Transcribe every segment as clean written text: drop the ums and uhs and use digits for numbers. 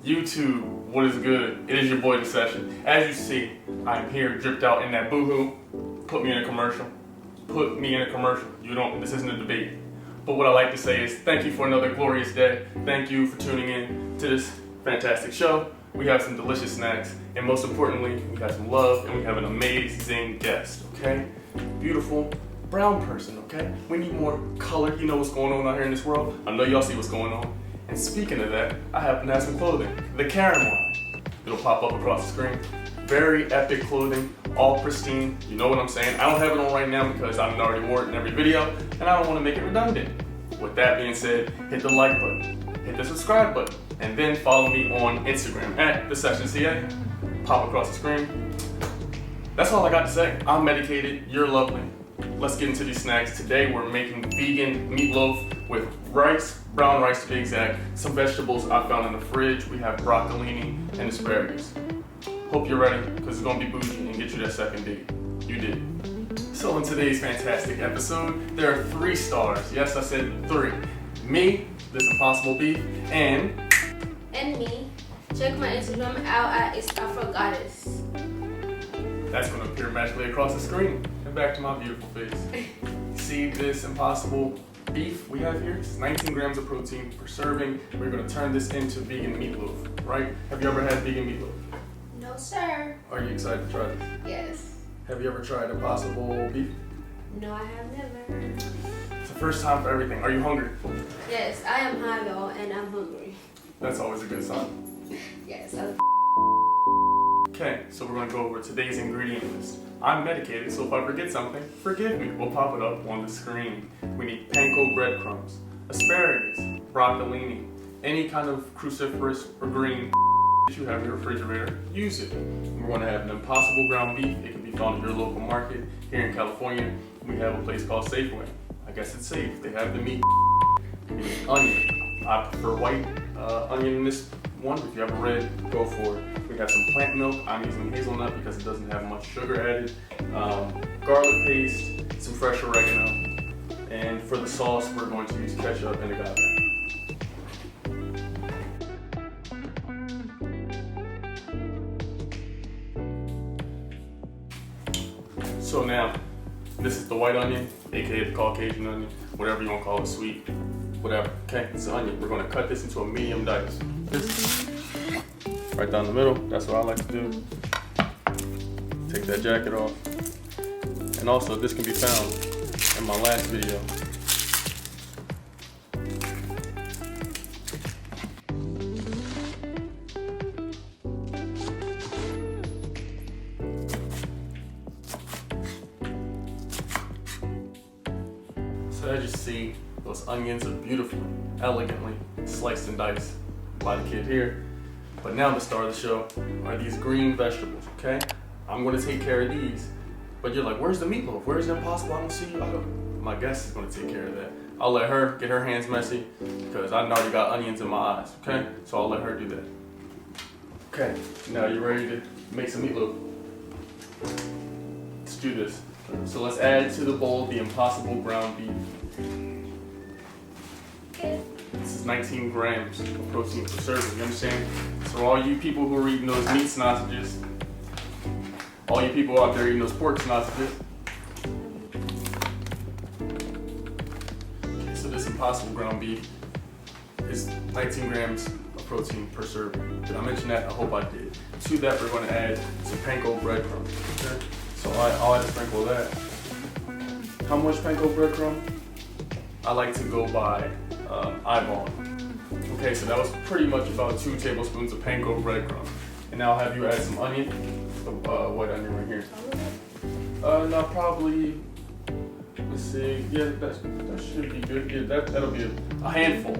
YouTube, what is good? It is your boy, 𝙎𝙚𝙬. As you see, I'm here dripped out in that boohoo. Put me in a commercial. Put me in a commercial. This isn't a debate. But what I like to say is thank you for another glorious day. Thank you for tuning in to this fantastic show. We have some delicious snacks, and most importantly, we have some love, and we have an amazing guest, okay? Beautiful brown person, okay? We need more color. You know what's going on out here in this world. I know y'all see what's going on. And speaking of that, I happen to have some clothing. The Cameraman. It'll pop up across the screen. Very epic clothing, all pristine. You know what I'm saying? I don't have it on right now because I've already wore it in every video, and I don't want to make it redundant. With that being said, hit the like button, hit the subscribe button, and then follow me on Instagram at 𝙎𝙬𝙬. Pop across the screen. That's all I got to say. I'm medicated, you're lovely. Let's get into these snacks. Today we're making vegan meatloaf with rice, brown rice to be exact, some vegetables I found in the fridge. We have broccolini and asparagus. Hope you're ready, because it's gonna be bougie and get you that second date. You did. So in today's fantastic episode, there are 3 stars. Yes, I said 3. Me, this Impossible Beef, and me. Check my Instagram out at @IsAfroGoddess. That's gonna appear magically across the screen. And back to my beautiful face. See this Impossible Beef we have here? It's 19 grams of protein per serving. We're gonna turn this into vegan meatloaf, right? Have you ever had vegan meatloaf? No, sir. Are you excited to try this? Yes. Have you ever tried Impossible Beef? No, I have never. It's the first time for everything. Are you hungry? Yes, I am high, y'all, and I'm hungry. That's always a good sign. Yes. Okay, so we're gonna go over today's ingredient list. I'm medicated, so if I forget something, forgive me. We'll pop it up on the screen. We need panko breadcrumbs, asparagus, broccolini, any kind of cruciferous or green that you have in your refrigerator, use it. We're gonna have an Impossible ground beef. It can be found in your local market. Here in California, we have a place called Safeway. I guess it's safe. They have the meat. We need onion. I prefer white onion in this one. If you have a red, go for it. We have some plant milk. I'm using hazelnut because it doesn't have much sugar added. Garlic paste, some fresh oregano. And for the sauce, we're going to use ketchup and agave. So now, this is the white onion, aka the Caucasian onion, whatever you want to call it, sweet, whatever. Okay, it's an onion. We're going to cut this into a medium dice. Right down the middle, that's what I like to do. Take that jacket off. And also, this can be found in my last video. So as you see, those onions are beautifully, elegantly sliced and diced by the kid here. But now the star of the show are these green vegetables, okay? I'm gonna take care of these. But you're like, where's the meatloaf? Where's the Impossible? I don't see you. My guest is gonna take care of that. I'll let her get her hands messy because I already got onions in my eyes, okay? So I'll let her do that. Okay, now you ready to make some meatloaf? Let's do this. So let's add to the bowl the Impossible ground beef. Okay. This is 19 grams of protein per serving, you understand? So all you people who are eating those meat sausages, all you people out there eating those pork sausages. Okay, so this Impossible ground beef is 19 grams of protein per serving. Did I mention that? I hope I did. To that, we're going to add some panko breadcrumbs. Okay? So I'll add a sprinkle of that. How much panko breadcrumb? I like to go by eyeballing. Okay, so that was pretty much about 2 tablespoons of panko breadcrumb. And now I'll have you add some onion, the white onion right here. No, probably, let's see, yeah, that should be good. Yeah, that'll be a handful.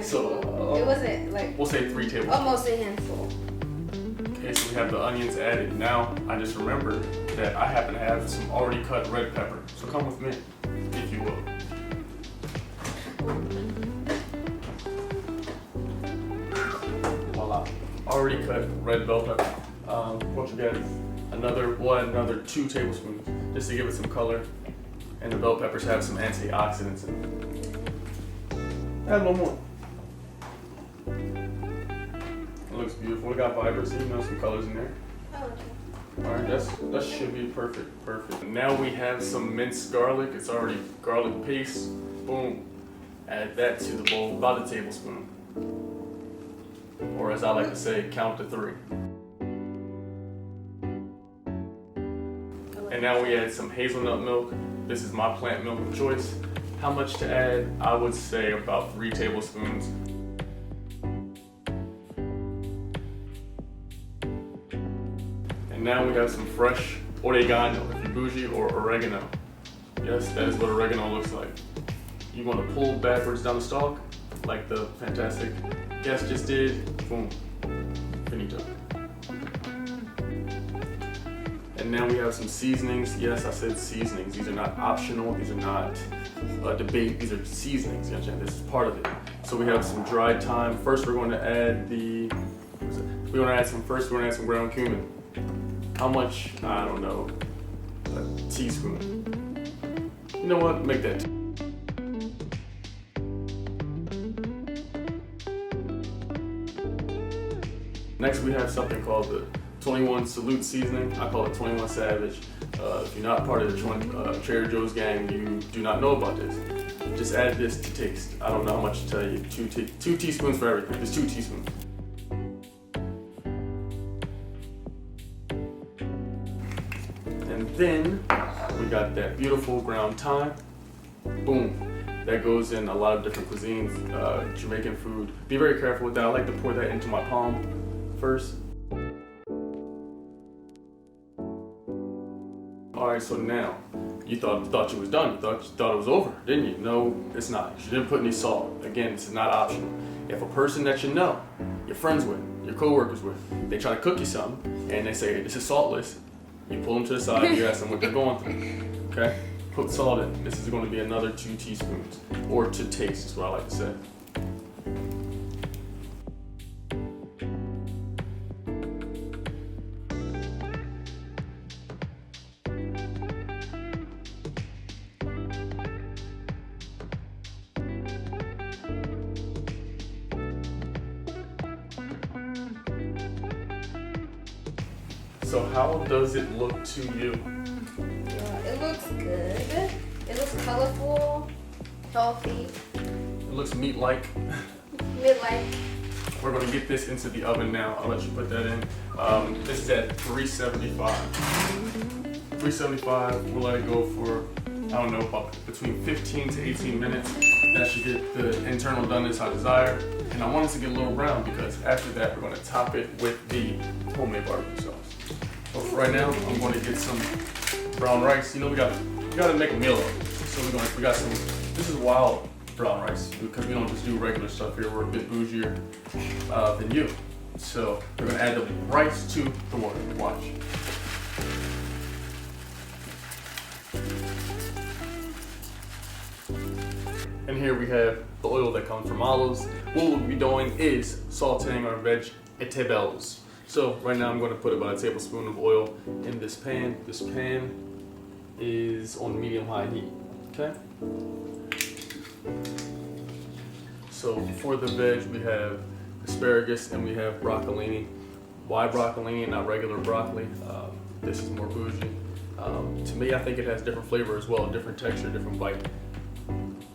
So, it wasn't like, we'll say 3 tablespoons. almost a handful. Okay, so we have the onions added. Now, I just remembered that I happen to have some already cut red pepper. So come with me, if you will. Voila. Already cut red bell pepper. What you got? Another 2 tablespoons, just to give it some color. And the bell peppers have some antioxidants in them. Add a little more. looks beautiful. It got vibrancy, you know, some colors in there. Oh, okay. All right, that should be perfect. Now we have some minced garlic. It's already garlic paste. Boom. Add that to the bowl, about a tablespoon. Or as I like to say, count to 3. And now we add some hazelnut milk. This is my plant milk of choice. How much to add? I would say about 3 tablespoons. And now we have some fresh oregano, if you're bougie, or oregano. Yes, that is what oregano looks like. You want to pull backwards down the stalk, like the fantastic guest just did. Boom. Finito. And now we have some seasonings. Yes, I said seasonings. These are not optional. These are not a debate. These are seasonings. You understand? This is part of it. So we have some dried thyme. First, we're going to add we're going to add some ground cumin. How much? I don't know. A teaspoon. You know what? Make that. Next, we have something called the 21 Salute seasoning. I call it 21 Savage. If you're not part of the Trader Joe's gang, you do not know about this. Just add this to taste. I don't know how much to tell you. 2 teaspoons for everything. Just 2 teaspoons. And then we got that beautiful ground thyme. Boom. That goes in a lot of different cuisines, Jamaican food. Be very careful with that. I like to pour that into my palm first. Alright, so now, you thought you was done. You thought it was over, didn't you? No, it's not. You didn't put any salt. Again, this is not optional. If a person that you know, you're friends with, your co-workers with, they try to cook you something, and they say, this is saltless, you pull them to the side, you ask them what they're going through, okay? Put salt in. This is going to be another 2 teaspoons, or to taste is what I like to say. So how does it look to you? It looks good. It looks colorful, healthy. It looks meat-like. Mid-like. We're going to get this into the oven now. I'll let you put that in. This is at 375. 375, we'll let it go for, I don't know, about between 15 to 18 minutes. That should get the internal doneness I desire. And I want it to get a little brown because after that, we're going to top it with the homemade barbecue sauce. But for right now, I'm going to get some brown rice. You know, we gotta make a meal of it. So we got some, this is wild brown rice because we don't just do regular stuff here. We're a bit bougier than you. So we're gonna add the rice to the water. Watch. And here we have the oil that comes from olives. What we'll be doing is sauteing our vegetables. So right now I'm going to put about a tablespoon of oil in this pan. This pan is on medium-high heat, okay? So for the veg we have asparagus and we have broccolini. Why broccolini and not regular broccoli? This is more bougie. To me, I think it has different flavor as well, different texture, different bite.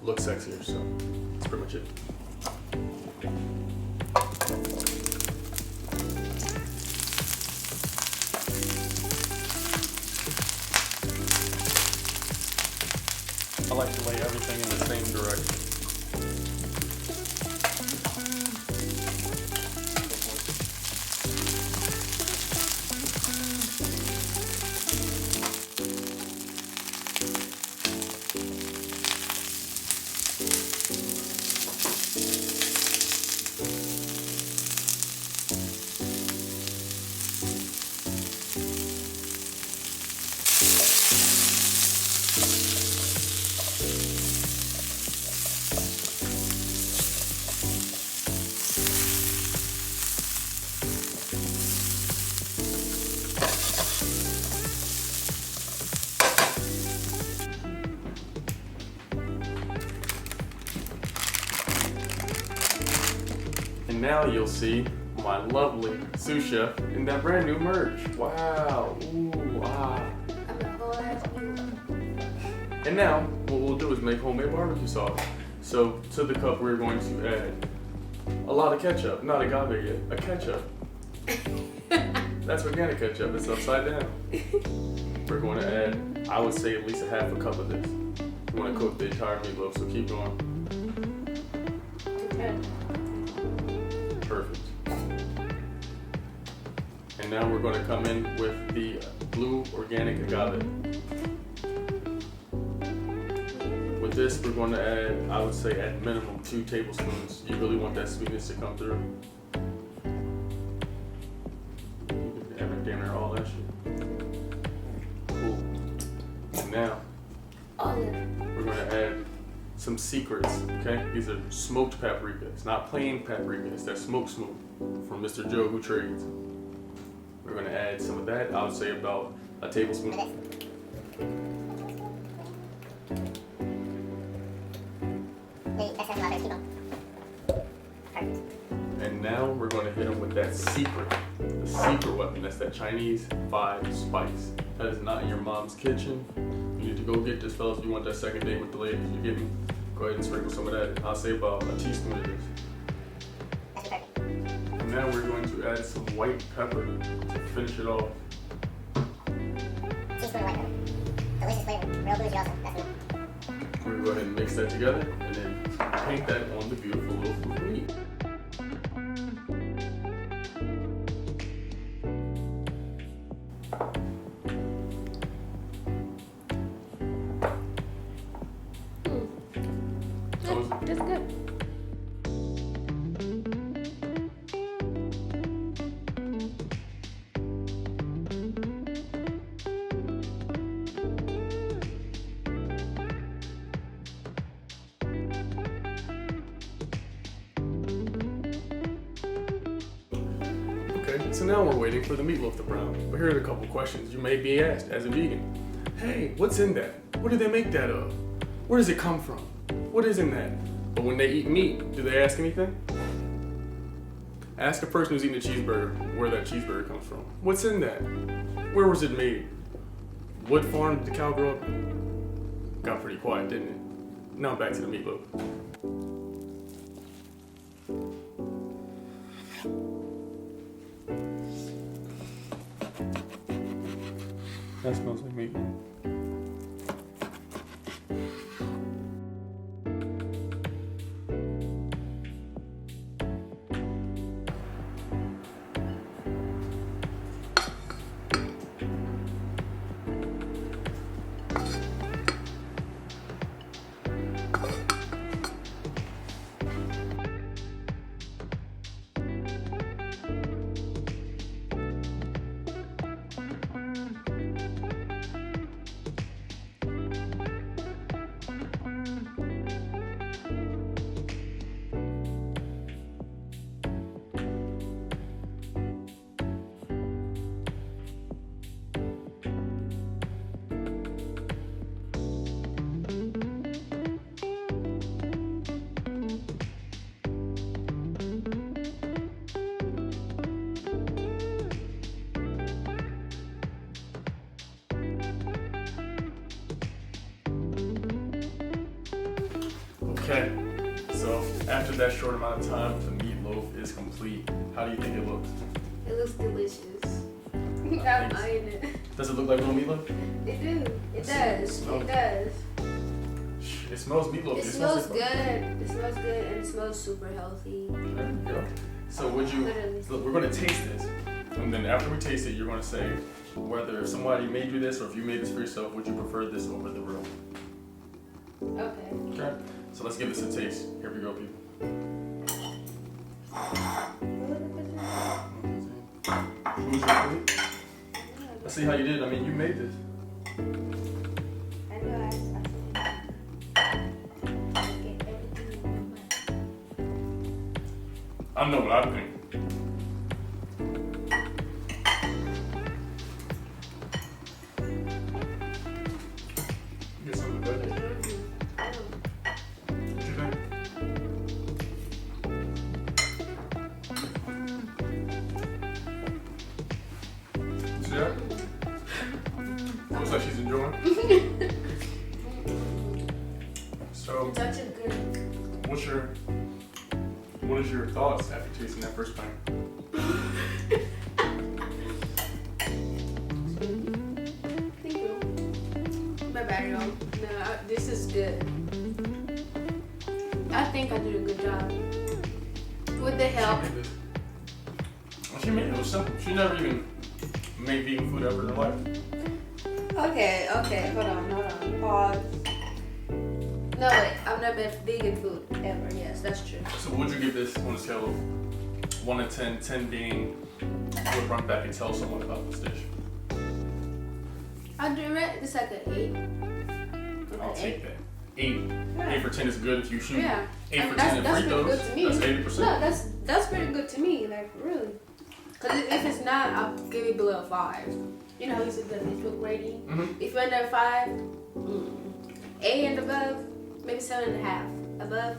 Looks sexier, so that's pretty much it. I like to lay everything in the same direction. And now you'll see my lovely sous chef in that brand new merch. Wow. Ooh, ah. I'm a whole ass people. And now, what we'll do is make homemade barbecue sauce. So, to the cup, we're going to add a lot of ketchup. Not agave yet, a ketchup. That's organic ketchup, it's upside down. We're going to add, I would say, at least a half a cup of this. You want to cook the entire meatloaf, so keep going. Okay. Perfect. And now we're going to come in with the blue organic agave. With this, we're going to add, I would say, at minimum 2 tablespoons. You really want that sweetness to come through. Damn near all that shit. Cool. And now, we're going to add some secrets, okay? These are smoked paprika. It's not plain paprika, it's that smoked smoke from Mr. Joe who trades. We're going to add some of that. I would say about a tablespoon. And now we're going to hit them with that secret, the secret weapon. That's that Chinese 5 spice. That is not in your mom's kitchen. You need to go get this, fellas. If you want that second date with the ladies, you get me. Go ahead and sprinkle some of that. I'll say about a teaspoon of this. And now we're going to add some white pepper to finish it off. Teaspoon of white pepper. Delicious flavor. Real bougie also. That's me. We're going to go ahead and mix that together and then paint that on the beautiful little fruit meat. That's good. Okay, so now we're waiting for the meatloaf to brown. But here are a couple questions you may be asked as a vegan. Hey, what's in that? What do they make that of? Where does it come from? What is in that? But when they eat meat, do they ask anything? Ask a person who's eating a cheeseburger where that cheeseburger comes from. What's in that? Where was it made? What farm did the cow grow up in? Got pretty quiet, didn't it? Now back to the meatloaf. That smells like meat. Okay, so after that short amount of time, the meatloaf is complete. How do you think it looks? It looks delicious. I'm eyeing it. Does it look like real meatloaf? It do. It does. It does. It smells meatloaf. It smells good. It smells good and it smells super healthy. There you go. So would you, look, we're going to taste this. And then after we taste it, you're going to say whether if somebody made you this or if you made this for yourself, would you prefer this over the real? Okay. Okay. So let's give this a taste. Here we go, people. Let's see how you did. I mean, you made this. I know I get everything in my I know what I think. Get something better. What you think? See that? Looks like she's enjoying. So, That's good. what is your thoughts after tasting that first bite? Thank you. My bad, y'all. No, this is good. I think I did a good job. With the help. She made it. It was simple. She never even made vegan food ever in her life. Okay, hold on. Pause. No, wait, I've never made vegan food ever. Yes, that's true. So would you give this on a scale of 1 to 10, 10 being you would run back and tell someone about this dish? I'll do it. It's like an 8. I'll Okay, take that. 8. Yeah. 8 for 10 is good if you shoot. Yeah. 8 for 10 that's in pretty free throws. good to me. That's 80%. No, that's pretty good to me. Like really. Cause if it's not, I'll give it below 5. You know how you said the Facebook rating. Mm-hmm. If you're under 5, 8 and above, maybe 7.5. Above,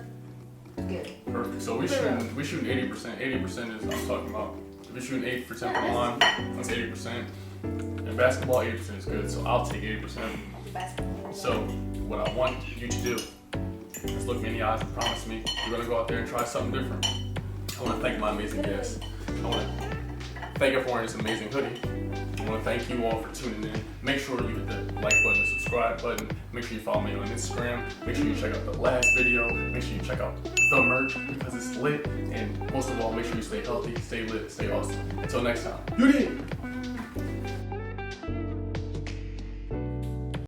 good. Perfect. So we shooting 80%. 80% is I'm talking about. If you're shooting 8 for 10 from the line, that's 80%. In basketball, 80% is good. So I'll take 80%. Basketball. So what I want you to do is look me in the eyes and promise me you're gonna go out there and try something different. I want to thank my amazing guests. I want to thank you for wearing this amazing hoodie. I want to thank you all for tuning in. Make sure you hit the like button, the subscribe button. Make sure you follow me on Instagram. Make sure you check out the last video. Make sure you check out the merch because it's lit. And most of all, make sure you stay healthy, stay lit, stay awesome. Until next time, you did.